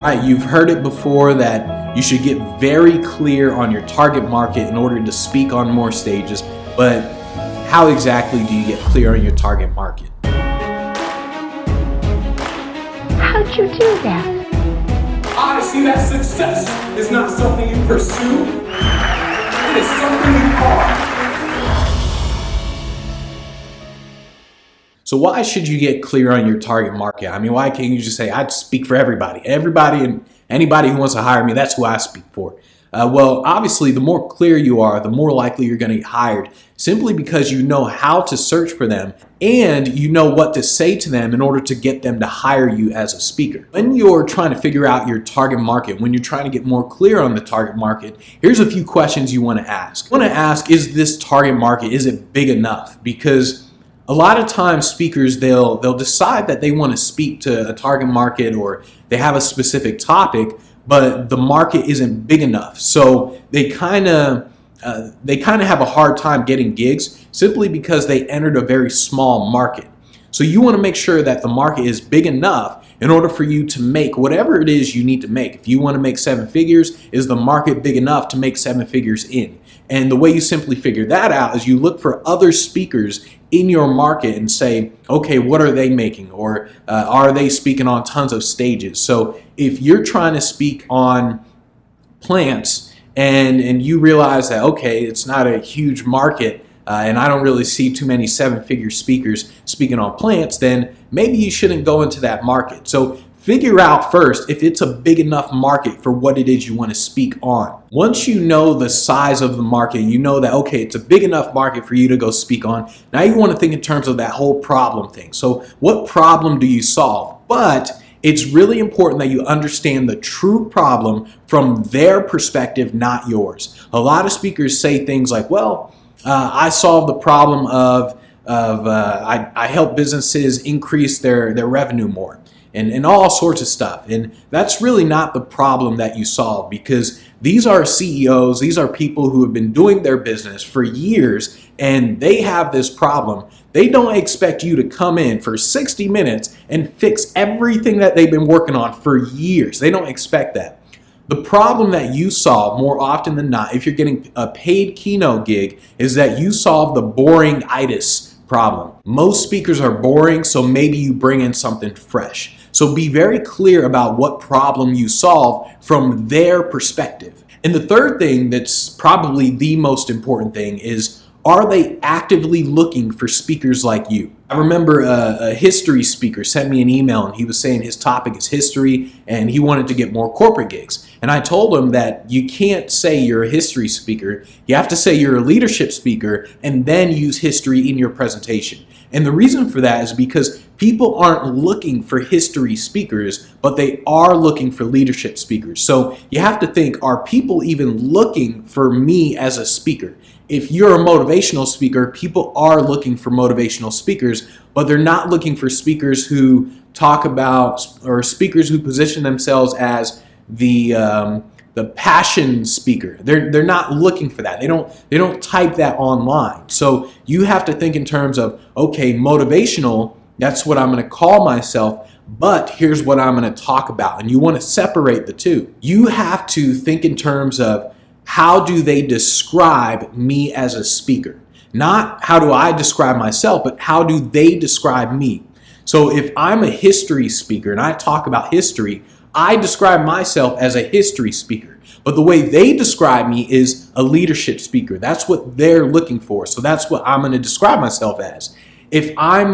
All right, you've heard it before that you should get very clear on your target market in order to speak on more stages, but how exactly do you get clear on your target market? How'd you do that? I see that success is not something you pursue, it is something you are. So why should you get clear on your target market? I mean, why can't you just say, I speak for everybody? Everybody and anybody who wants to hire me, that's who I speak for. Well, obviously, the more clear you are, the more likely you're going to get hired, simply because you know how to search for them and you know what to say to them in order to get them to hire you as a speaker. When you're trying to figure out your target market, when you're trying to get more clear on the target market, here's a few questions you want to ask. You want to ask, is this target market, is it big enough? Because a lot of times speakers, they'll decide that they want to speak to a target market or they have a specific topic, but the market isn't big enough. So they kind of have a hard time getting gigs simply because they entered a very small market. So you want to make sure that the market is big enough in order for you to make whatever it is you need to make. If you want to make 7 figures, is the market big enough to make 7 figures in? And the way you simply figure that out is you look for other speakers in your market and say, okay, what are they making? Or are they speaking on tons of stages? So if you're trying to speak on plants and you realize that, okay, it's not a huge market and I don't really see too many 7-figure speakers speaking on plants, then maybe you shouldn't go into that market. So figure out first if it's a big enough market for what it is you want to speak on. Once you know the size of the market, you know that, okay, it's a big enough market for you to go speak on. Now you want to think in terms of that whole problem thing. So what problem do you solve? But it's really important that you understand the true problem from their perspective, not yours. A lot of speakers say things like, well, I solve the problem of I help businesses increase their revenue more. And all sorts of stuff. And that's really not the problem that you solve, because these are CEOs, these are people who have been doing their business for years, and they have this problem. They don't expect you to come in for 60 minutes and fix everything that they've been working on for years. They don't expect that. The problem that you solve more often than not, if you're getting a paid keynote gig, is that you solve the boring-itis problem. Most speakers are boring, so maybe you bring in something fresh. So be very clear about what problem you solve from their perspective. And the third thing that's probably the most important thing is, are they actively looking for speakers like you? I remember a history speaker sent me an email and he was saying his topic is history and he wanted to get more corporate gigs. And I told him that you can't say you're a history speaker. You have to say you're a leadership speaker and then use history in your presentation. And the reason for that is because people aren't looking for history speakers, but they are looking for leadership speakers. So you have to think, are people even looking for me as a speaker? If you're a motivational speaker, people are looking for motivational speakers, but they're not looking for speakers who talk about, or speakers who position themselves as the passion speaker. They're not looking for that. They don't type that online. So you have to think in terms of, okay, motivational, that's what I'm going to call myself, but here's what I'm going to talk about. And you want to separate the two. You have to think in terms of, how do they describe me as a speaker? Not how do I describe myself, but how do they describe me? So if I'm a history speaker and I talk about history, I describe myself as a history speaker. But the way they describe me is a leadership speaker. That's what they're looking for. So that's what I'm going to describe myself as. If I'm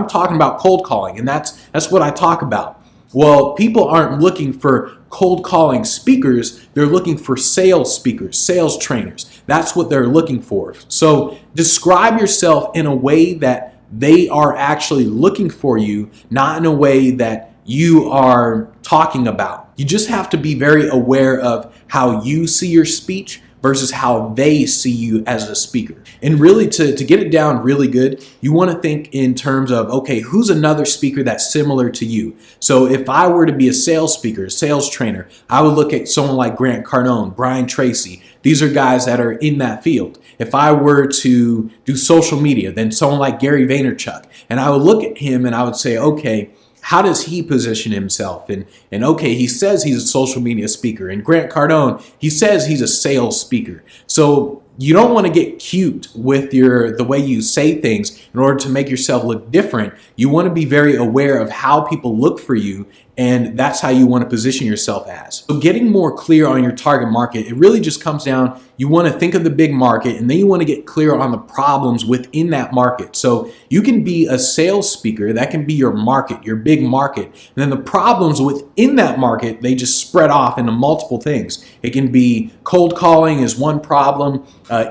talking about cold calling, and that's what I talk about. Well, people aren't looking for cold calling speakers. They're looking for sales speakers, sales trainers. That's what they're looking for. So describe yourself in a way that they are actually looking for you, not in a way that you are talking about. You just have to be very aware of how you see your speech versus how they see you as a speaker. And really, to get it down really good, you want to think in terms of, okay, who's another speaker that's similar to you? So if I were to be a sales speaker, a sales trainer, I would look at someone like Grant Cardone, Brian Tracy. These are guys that are in that field. If I were to do social media, then someone like Gary Vaynerchuk. And I would look at him and I would say, okay, how does he position himself? And okay, he says he's a social media speaker. And Grant Cardone, he says he's a sales speaker. So you don't want to get cute with the way you say things in order to make yourself look different. You want to be very aware of how people look for you, and that's how you want to position yourself as. So getting more clear on your target market, it really just comes down, you want to think of the big market, and then you want to get clear on the problems within that market. So you can be a sales speaker, that can be your market, your big market. And then the problems within that market, they just spread off into multiple things. It can be cold calling is one problem,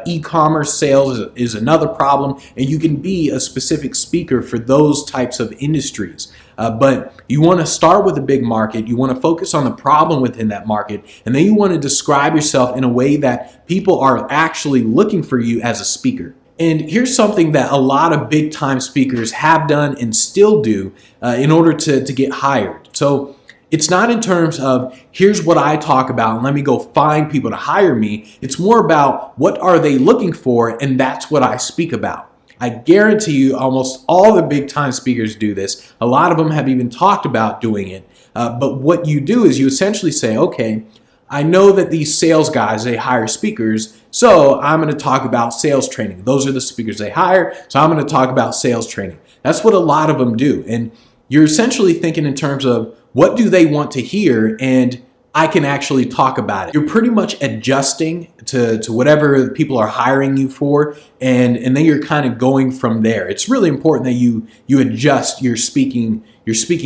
e-commerce sales is another problem, and you can be a specific speaker for those types of industries. But you want to start with a big market, you want to focus on the problem within that market, and then you want to describe yourself in a way that people are actually looking for you as a speaker. And here's something that a lot of big time speakers have done and still do in order to get hired. So it's not in terms of here's what I talk about and let me go find people to hire me. It's more about what are they looking for, and that's what I speak about. I guarantee you almost all the big time speakers do this. A lot of them have even talked about doing it. But what you do is you essentially say, okay, I know that these sales guys, they hire speakers, so I'm going to talk about sales training. Those are the speakers they hire, so I'm going to talk about sales training. That's what a lot of them do. And you're essentially thinking in terms of what do they want to hear, and I can actually talk about it. You're pretty much adjusting to whatever people are hiring you for, and then you're kind of going from there. It's really important that you adjust your speaking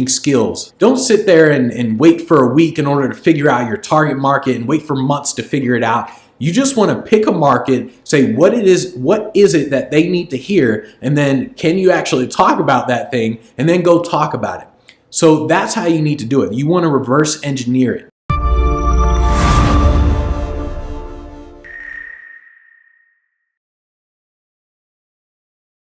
skills. Don't sit there and wait for a week in order to figure out your target market and wait for months to figure it out. You just want to pick a market, say what is it that they need to hear, and then can you actually talk about that thing, and then go talk about it. So that's how you need to do it. You want to reverse engineer it.